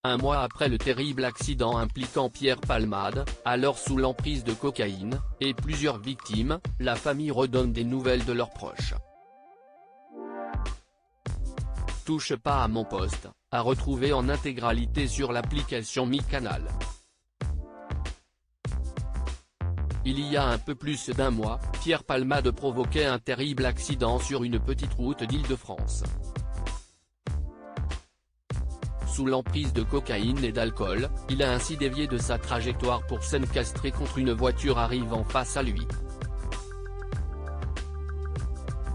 Un mois après le terrible accident impliquant Pierre Palmade, alors sous l'emprise de cocaïne, et plusieurs victimes, la famille redonne des nouvelles de leurs proches. Touche pas à mon poste, à retrouver en intégralité sur l'application MyCanal. Il y a un peu plus d'un mois, Pierre Palmade provoquait un terrible accident sur une petite route d'Île-de-France. Sous l'emprise de cocaïne et d'alcool, il a ainsi dévié de sa trajectoire pour s'encastrer contre une voiture arrivant face à lui.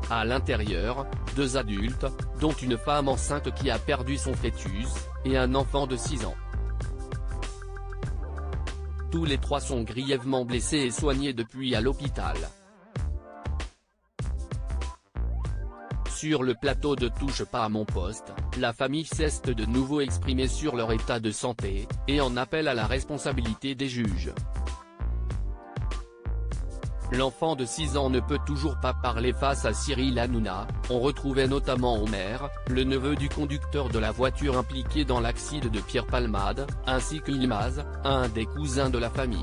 À l'intérieur, 2 adultes, dont une femme enceinte qui a perdu son fœtus, et un enfant de 6 ans. Tous les 3 sont grièvement blessés et soignés depuis à l'hôpital. Sur le plateau de Touche pas à mon poste, la famille s'est de nouveau exprimée sur leur état de santé, et en appelle à la responsabilité des juges. L'enfant de 6 ans ne peut toujours pas parler face à Cyril Hanouna. On retrouvait notamment Omer, le neveu du conducteur de la voiture impliqué dans l'accident de Pierre Palmade, ainsi que Yilmaz, un des cousins de la famille.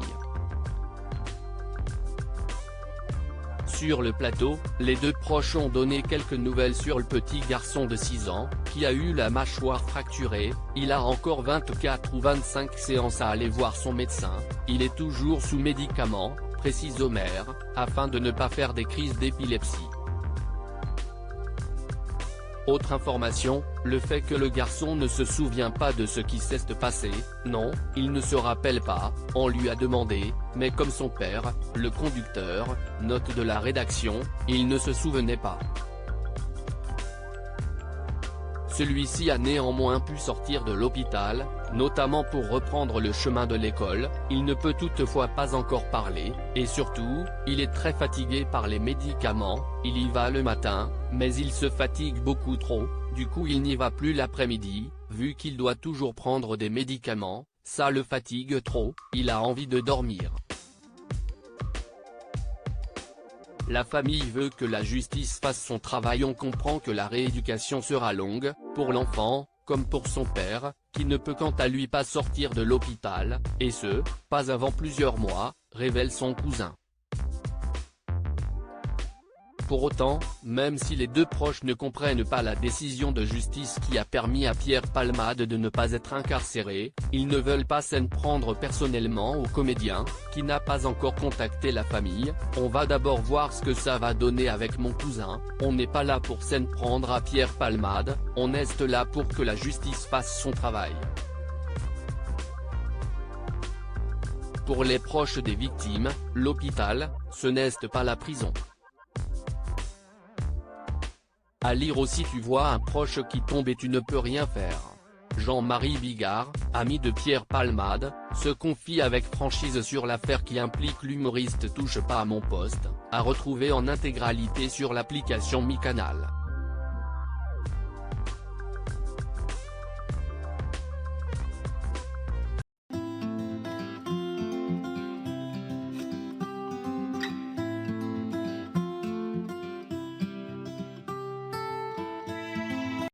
Sur le plateau, les 2 proches ont donné quelques nouvelles sur le petit garçon de 6 ans, qui a eu la mâchoire fracturée. Il a encore 24 ou 25 séances à aller voir son médecin, il est toujours sous médicaments, précise Omer, afin de ne pas faire des crises d'épilepsie. Autre information, le fait que le garçon ne se souvient pas de ce qui s'est passé. Non, il ne se rappelle pas, on lui a demandé, mais comme son père, le conducteur, note de la rédaction, il ne se souvenait pas. Celui-ci a néanmoins pu sortir de l'hôpital, notamment pour reprendre le chemin de l'école. Il ne peut toutefois pas encore parler, et surtout, il est très fatigué par les médicaments. Il y va le matin, mais il se fatigue beaucoup trop, du coup il n'y va plus l'après-midi, vu qu'il doit toujours prendre des médicaments, ça le fatigue trop, il a envie de dormir. La famille veut que la justice fasse son travail. On comprend que la rééducation sera longue, pour l'enfant, comme pour son père, qui ne peut quant à lui pas sortir de l'hôpital, et ce, pas avant plusieurs mois, révèle son cousin. Pour autant, même si les 2 proches ne comprennent pas la décision de justice qui a permis à Pierre Palmade de ne pas être incarcéré, ils ne veulent pas s'en prendre personnellement au comédien, qui n'a pas encore contacté la famille. On va d'abord voir ce que ça va donner avec mon cousin, on n'est pas là pour s'en prendre à Pierre Palmade, on est là pour que la justice fasse son travail. Pour les proches des victimes, l'hôpital, ce n'est pas la prison. À lire aussi: tu vois un proche qui tombe et tu ne peux rien faire. Jean-Marie Bigard, ami de Pierre Palmade, se confie avec franchise sur l'affaire qui implique l'humoriste. Touche pas à mon poste, à retrouver en intégralité sur l'application MyCanal.